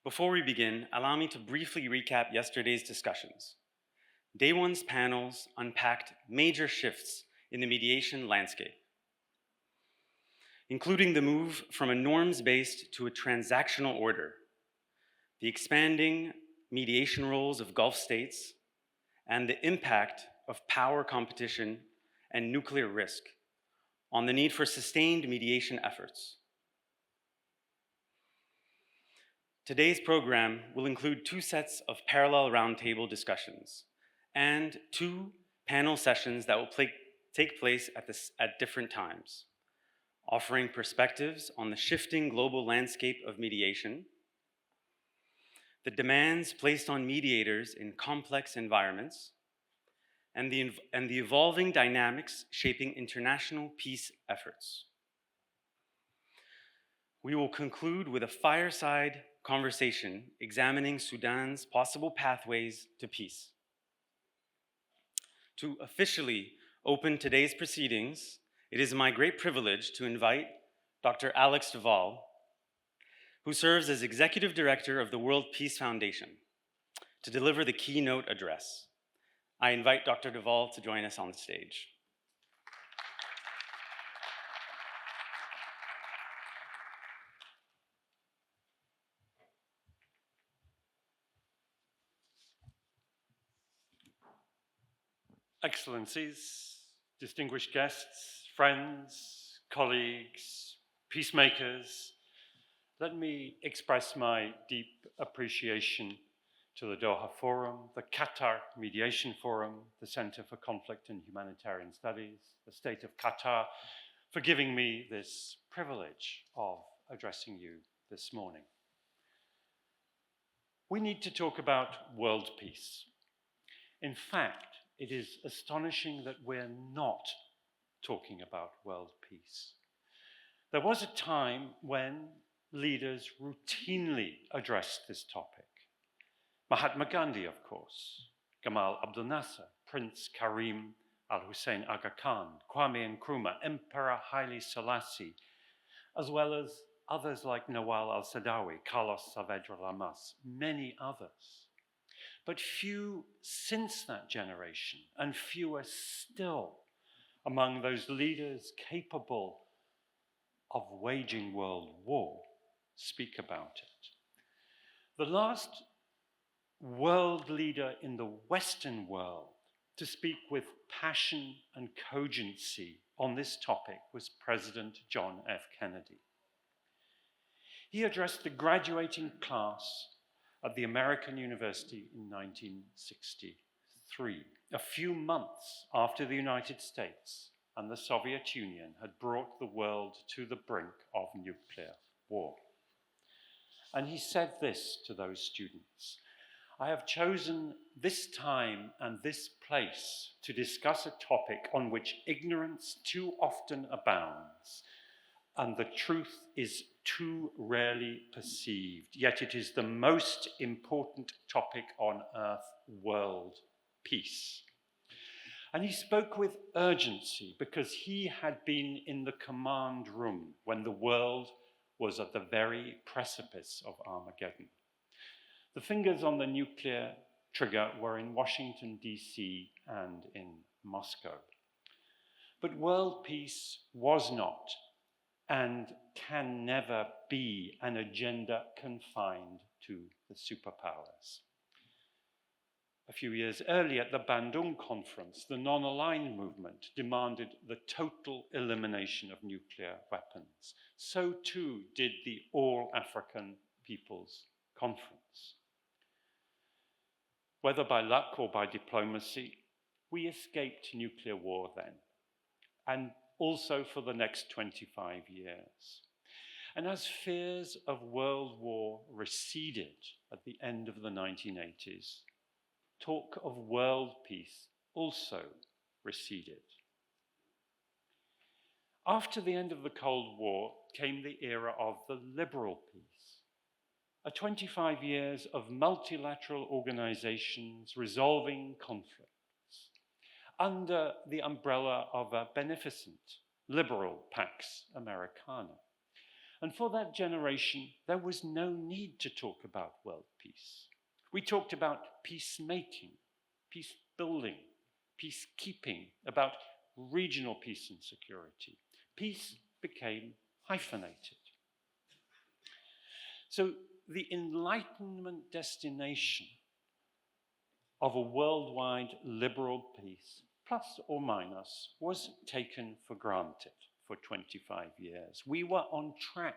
Before we begin, allow me to briefly recap yesterday's discussions. Day one's panels unpacked major shifts in the mediation landscape, including the move from a norms-based to a transactional order, the expanding mediation roles of Gulf states, and the impact of power competition and nuclear risk on the need for sustained mediation efforts. Today's program will include 2 sets of parallel roundtable discussions and 2 panel sessions that will take place at different times, offering perspectives on the shifting global landscape of mediation, the demands placed on mediators in complex environments, and the evolving dynamics shaping international peace efforts. We will conclude with a fireside conversation examining Sudan's possible pathways to peace. To officially open today's proceedings, it is my great privilege to invite Dr. Alex Waal, who serves as Executive Director of the World Peace Foundation, to deliver the keynote address. I invite Dr. Waal to join us on the stage. Excellencies, distinguished guests, friends, colleagues, peacemakers, let me express my deep appreciation to the Doha Forum, the Qatar Mediation Forum, the Center for Conflict and Humanitarian Studies, the State of Qatar, for giving me this privilege of addressing you this morning. We need to talk about world peace. In fact, it is astonishing that we're not talking about world peace. There was a time when leaders routinely addressed this topic. Mahatma Gandhi, of course, Gamal Abdel Nasser, Prince Karim al-Hussein Aga Khan, Kwame Nkrumah, Emperor Haile Selassie, as well as others like Nawal al-Saadawi, Carlos Saavedra Lamas, many others. But few since that generation, and fewer still among those leaders capable of waging world war, speak about it. The last world leader in the Western world to speak with passion and cogency on this topic was President John F. Kennedy. He addressed the graduating class at the American University in 1963, a few months after the United States and the Soviet Union had brought the world to the brink of nuclear war. And he said this to those students: I have chosen this time and this place to discuss a topic on which ignorance too often abounds, and the truth is too rarely perceived, yet it is the most important topic on earth: world peace. And he spoke with urgency because he had been in the command room when the world was at the very precipice of Armageddon. The fingers on the nuclear trigger were in Washington, D.C. and in Moscow. But world peace was not and can never be an agenda confined to the superpowers. A few years earlier, at the Bandung Conference, the non-aligned movement demanded the total elimination of nuclear weapons. So too did the All-African People's Conference. Whether by luck or by diplomacy, we escaped nuclear war then, and also for the next 25 years. And as fears of world war receded at the end of the 1980s, talk of world peace also receded. After the end of the Cold War came the era of the liberal peace, a 25 years of multilateral organizations resolving conflicts under the umbrella of a beneficent liberal Pax Americana. And for that generation, there was no need to talk about world peace. We talked about peacemaking, peace building, peacekeeping, about regional peace and security. Peace became hyphenated. So the Enlightenment destination of a worldwide liberal peace, plus or minus, was taken for granted for 25 years. We were on track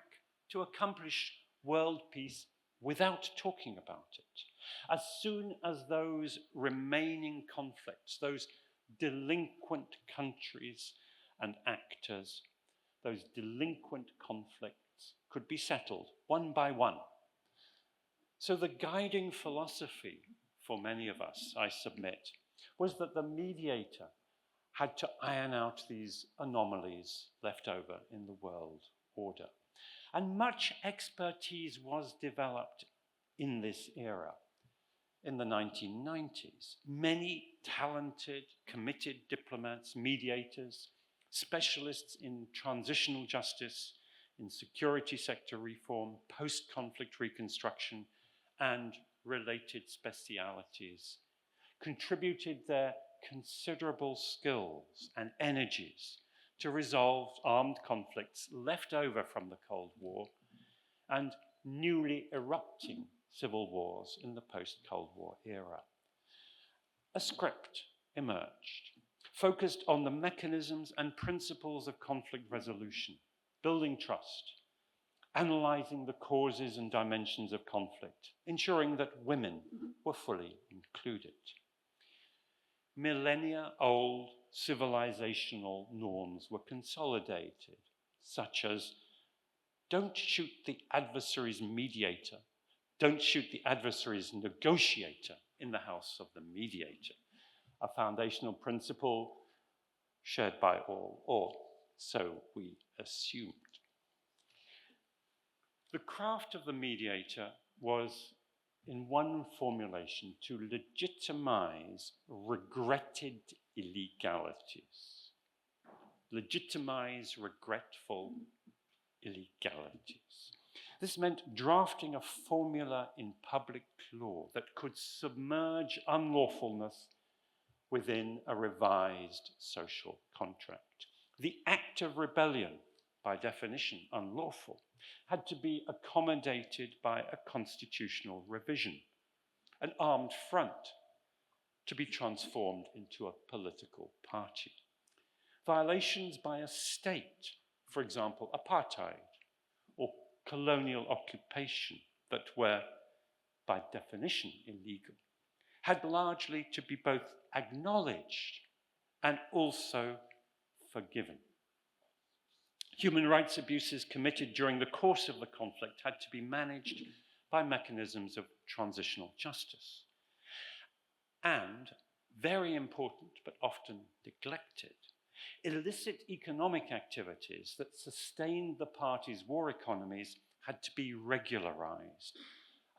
to accomplish world peace without talking about it. As soon as those remaining conflicts, those delinquent countries and actors, those delinquent conflicts could be settled one by one. So the guiding philosophy for many of us, I submit, was that the mediator had to iron out these anomalies left over in the world order. And much expertise was developed in this era. In the 1990s, many talented, committed diplomats, mediators, specialists in transitional justice, in security sector reform, post-conflict reconstruction, and related specialities contributed their considerable skills and energies to resolve armed conflicts left over from the Cold War and newly erupting civil wars in the post-Cold War era. A script emerged, focused on the mechanisms and principles of conflict resolution, building trust, analyzing the causes and dimensions of conflict, ensuring that women were fully included. Millennia-old civilizational norms were consolidated, such as don't shoot the adversary's mediator, don't shoot the adversary's negotiator in the house of the mediator, a foundational principle shared by all, or so we assumed. The craft of the mediator was, in one formulation, to legitimize regretted illegalities. Legitimize regretful illegalities. This meant drafting a formula in public law that could submerge unlawfulness within a revised social contract. The act of rebellion, by definition unlawful, had to be accommodated by a constitutional revision, an armed front to be transformed into a political party. Violations by a state, for example, apartheid or colonial occupation that were, by definition, illegal, had largely to be both acknowledged and also forgiven. Human rights abuses committed during the course of the conflict had to be managed by mechanisms of transitional justice. And, very important but often neglected, illicit economic activities that sustained the parties' war economies had to be regularized,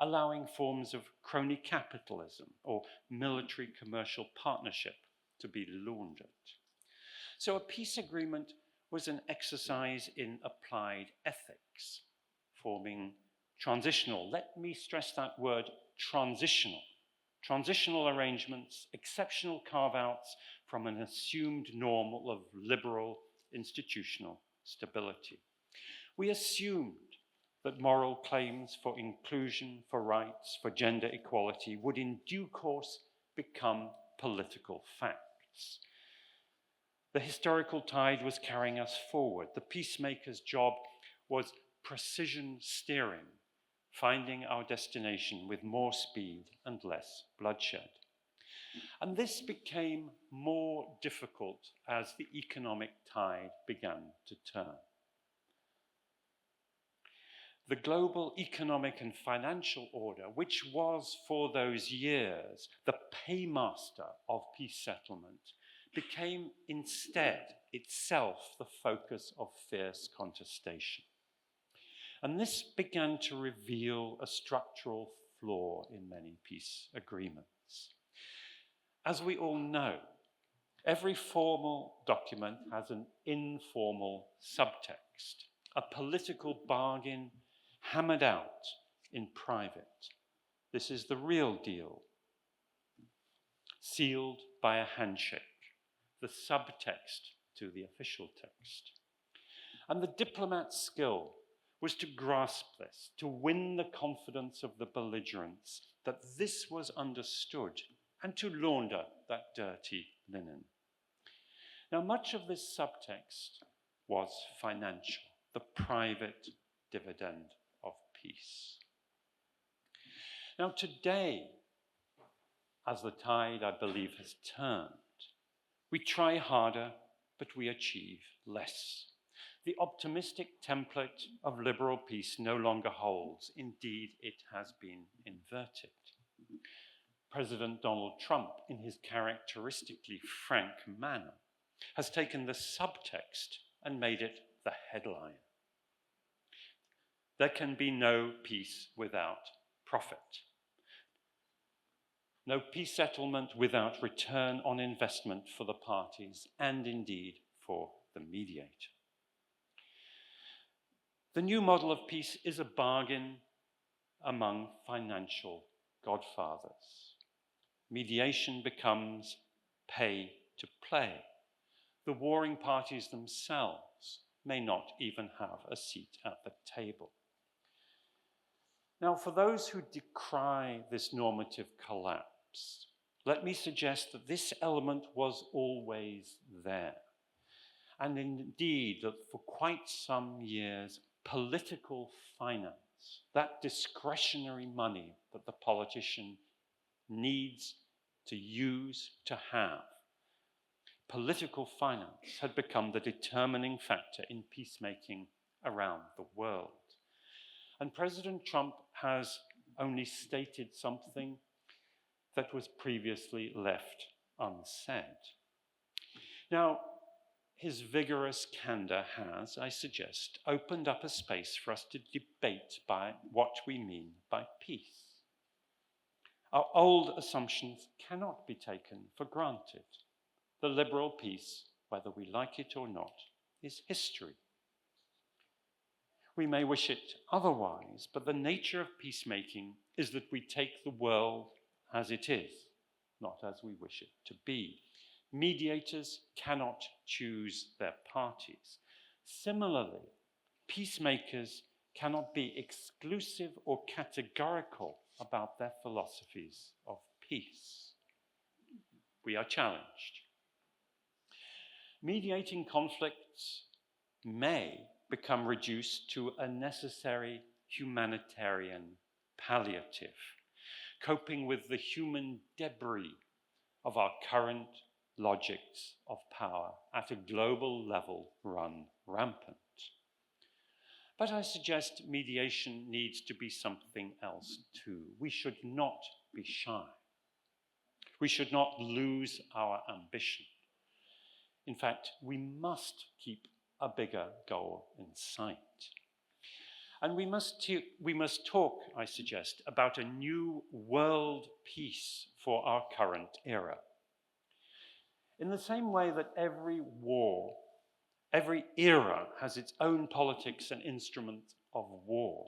allowing forms of crony capitalism or military commercial partnership to be laundered. So a peace agreement was an exercise in applied ethics, forming transitional, let me stress that word, transitional arrangements, exceptional carve-outs from an assumed norm of liberal institutional stability. We assumed that moral claims for inclusion, for rights, for gender equality would in due course become political facts. The historical tide was carrying us forward. The peacemaker's job was precision steering, finding our destination with more speed and less bloodshed. And this became more difficult as the economic tide began to turn. The global economic and financial order, which was for those years the paymaster of peace settlement, became instead itself the focus of fierce contestation. And this began to reveal a structural flaw in many peace agreements. As we all know, every formal document has an informal subtext. a political bargain hammered out in private. This is the real deal, sealed by a handshake, the subtext to the official text. And the diplomat's skill was to grasp this, to win the confidence of the belligerents that this was understood, and to launder that dirty linen. Now, much of this subtext was financial, the private dividend of peace. Now, today, as the tide, I believe, has turned, we try harder, but we achieve less. The optimistic template of liberal peace no longer holds. Indeed, it has been inverted. President Donald Trump, in his characteristically frank manner, has taken the subtext and made it the headline. There can be no peace without profit. No peace settlement without return on investment for the parties and indeed for the mediator. The new model of peace is a bargain among financial godfathers. Mediation becomes pay to play. The warring parties themselves may not even have a seat at the table. Now, for those who decry this normative collapse, let me suggest that this element was always there. And indeed, that for quite some years, political finance, that discretionary money that the politician needs to use to have, political finance had become the determining factor in peacemaking around the world. And President Trump has only stated something that was previously left unsaid. Now, his vigorous candor has, I suggest, opened up a space for us to debate by what we mean by peace. Our old assumptions cannot be taken for granted. The liberal peace, whether we like it or not, is history. We may wish it otherwise, but the nature of peacemaking is that we take the world as it is, not as we wish it to be. Mediators cannot choose their parties. Similarly, peacemakers cannot be exclusive or categorical about their philosophies of peace. We are challenged. Mediating conflicts may become reduced to a necessary humanitarian palliative, coping with the human debris of our current logics of power at a global level run rampant. But I suggest mediation needs to be something else too. We should not be shy. We should not lose our ambition. In fact, we must keep a bigger goal in sight. And we must talk, I suggest, about a new world peace for our current era. In the same way that every war, every era has its own politics and instruments of war,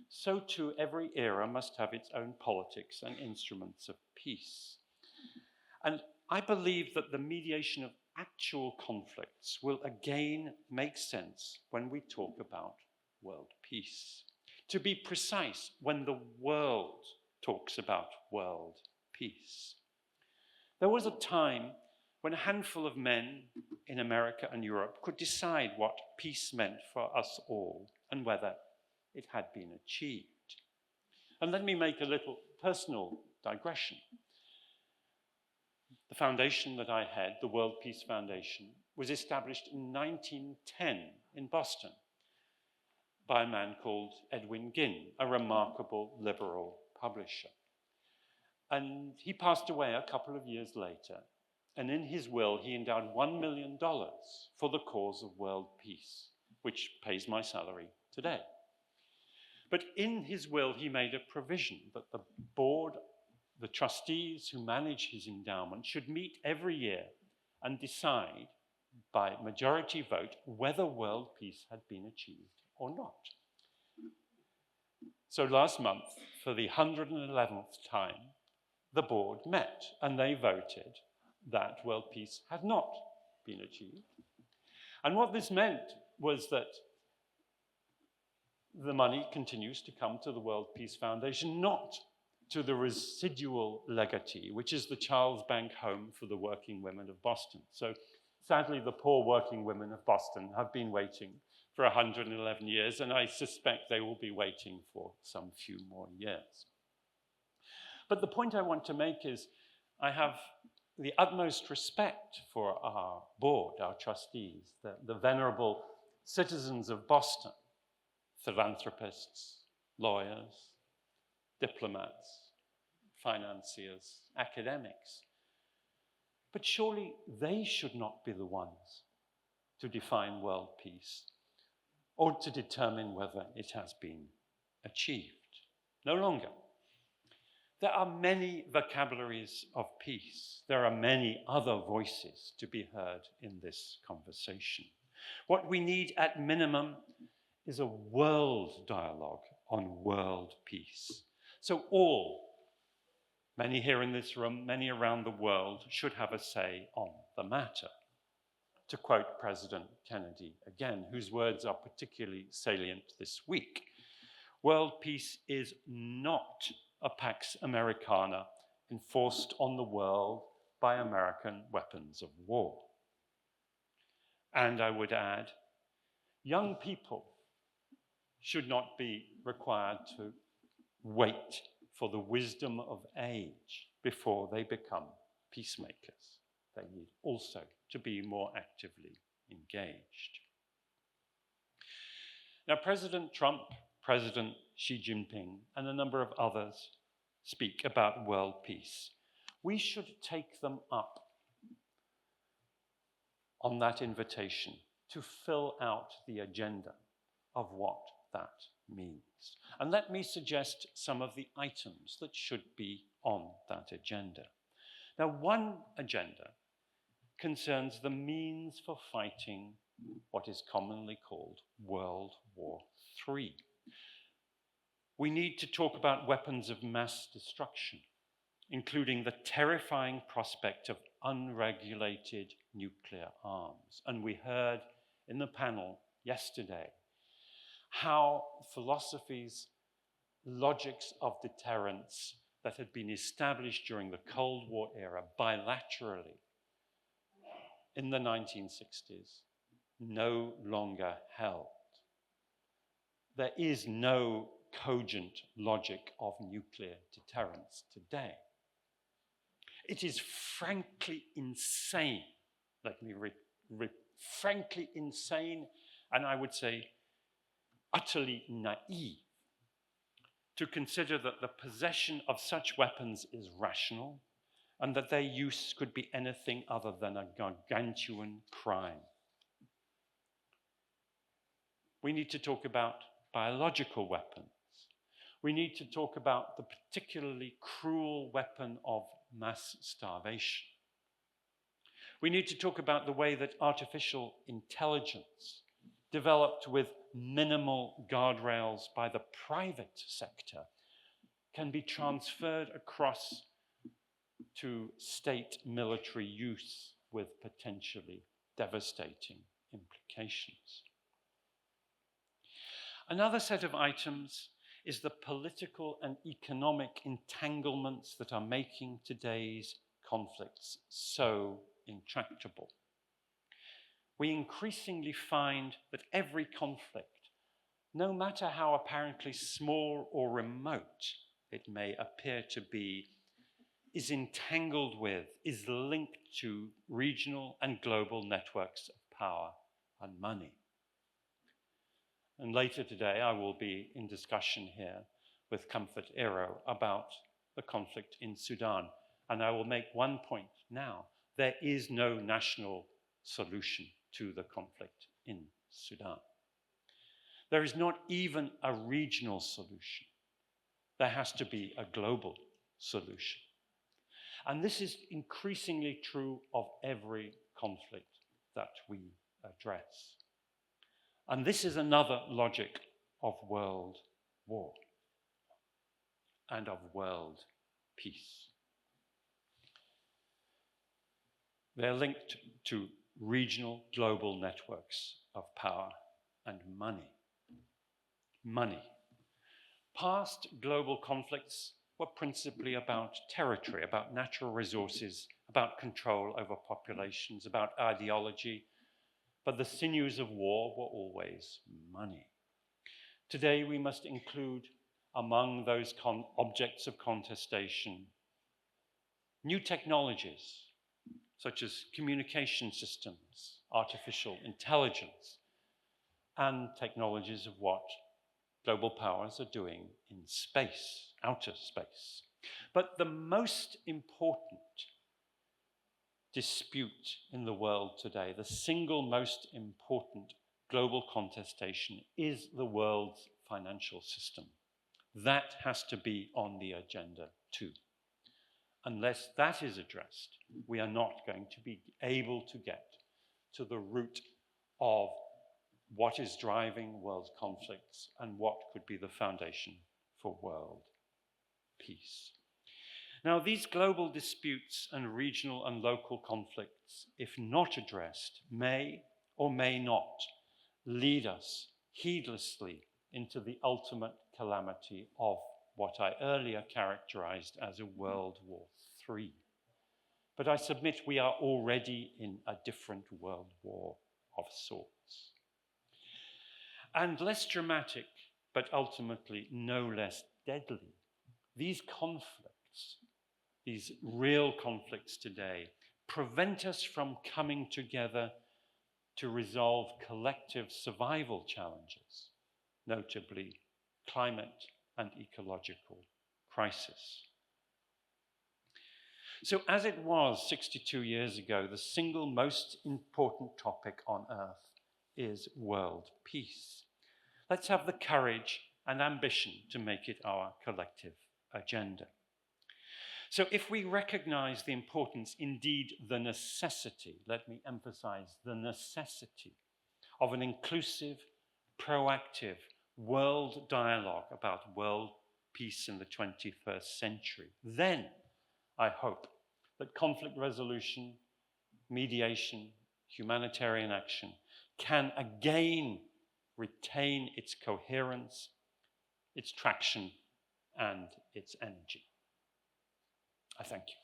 so too every era must have its own politics and instruments of peace. And I believe that the mediation of actual conflicts will again make sense when we talk about world peace. To be precise, when the world talks about world peace. There was a time when a handful of men in America and Europe could decide what peace meant for us all and whether it had been achieved. And let me make a little personal digression. The foundation that I had, the World Peace Foundation, was established in 1910 in Boston by a man called Edwin Ginn, a remarkable liberal publisher. And he passed away a couple of years later, and in his will he endowed $1 million for the cause of world peace, which pays my salary today. But in his will he made a provision that the board, the trustees who manage his endowment, should meet every year and decide by majority vote whether world peace had been achieved or not. So last month, for the 111th time, the board met and they voted that world peace had not been achieved. And what this meant was that the money continues to come to the World Peace Foundation, not to the residual legatee, which is the Charles Bank Home for the Working Women of Boston. So sadly, the poor working women of Boston have been waiting for 111 years, and I suspect they will be waiting for some few more years. But the point I want to make is I have the utmost respect for our board, our trustees, the venerable citizens of Boston, philanthropists, lawyers, diplomats, financiers, academics. But surely they should not be the ones to define world peace or to determine whether it has been achieved. No longer. There are many vocabularies of peace. There are many other voices to be heard in this conversation. What we need at minimum is a world dialogue on world peace. So all, many here in this room, many around the world, should have a say on the matter. To quote President Kennedy again, whose words are particularly salient this week, world peace is not a Pax Americana enforced on the world by American weapons of war. And I would add, young people should not be required to wait for the wisdom of age before they become peacemakers. They need also to be more actively engaged. Now, President Trump, President Xi Jinping, and a number of others speak about world peace. We should take them up on that invitation to fill out the agenda of what that means. And let me suggest some of the items that should be on that agenda. Now, one agenda concerns the means for fighting what is commonly called World War III. We need to talk about weapons of mass destruction, including the terrifying prospect of unregulated nuclear arms. And we heard in the panel yesterday how philosophies, logics of deterrence that had been established during the Cold War era bilaterally in the 1960s no longer held. There is no cogent logic of nuclear deterrence today. It is frankly insane, frankly insane, and I would say utterly naive, to consider that the possession of such weapons is rational and that their use could be anything other than a gargantuan crime. We need to talk about biological weapons. We need to talk about the particularly cruel weapon of mass starvation. We need to talk about the way that artificial intelligence, developed with minimal guardrails by the private sector, can be transferred across to state military use with potentially devastating implications. Another set of items is the political and economic entanglements that are making today's conflicts so intractable. We increasingly find that every conflict, no matter how apparently small or remote it may appear to be, is entangled with, is linked to regional and global networks of power and money. And later today, I will be in discussion here with Comfort Aero about the conflict in Sudan. And I will make one point now. There is no national solution to the conflict in Sudan. There is not even a regional solution. There has to be a global solution. And this is increasingly true of every conflict that we address. And this is another logic of world war and of world peace. They're linked to regional global networks of power and money. Money. Past global conflicts were principally about territory, about natural resources, about control over populations, about ideology, but the sinews of war were always money. Today we must include among those objects of contestation new technologies, such as communication systems, artificial intelligence, and technologies of what global powers are doing in space, outer space. But the most important dispute in the world today, the single most important global contestation, is the world's financial system. That has to be on the agenda too. Unless that is addressed, we are not going to be able to get to the root of what is driving world conflicts and what could be the foundation for world peace. Now, these global disputes and regional and local conflicts, if not addressed, may or may not lead us heedlessly into the ultimate calamity of what I earlier characterized as a World War III. But I submit we are already in a different world war of sorts. And less dramatic, but ultimately no less deadly, these conflicts, these real conflicts today, prevent us from coming together to resolve collective survival challenges, notably climate and ecological crisis. So as it was 62 years ago, the single most important topic on earth is world peace. Let's have the courage and ambition to make it our collective agenda. So if we recognize the importance, indeed the necessity, let me emphasize the necessity of an inclusive, proactive world dialogue about world peace in the 21st century, then I hope that conflict resolution, mediation, humanitarian action can again retain its coherence, its traction, and its energy. I thank you.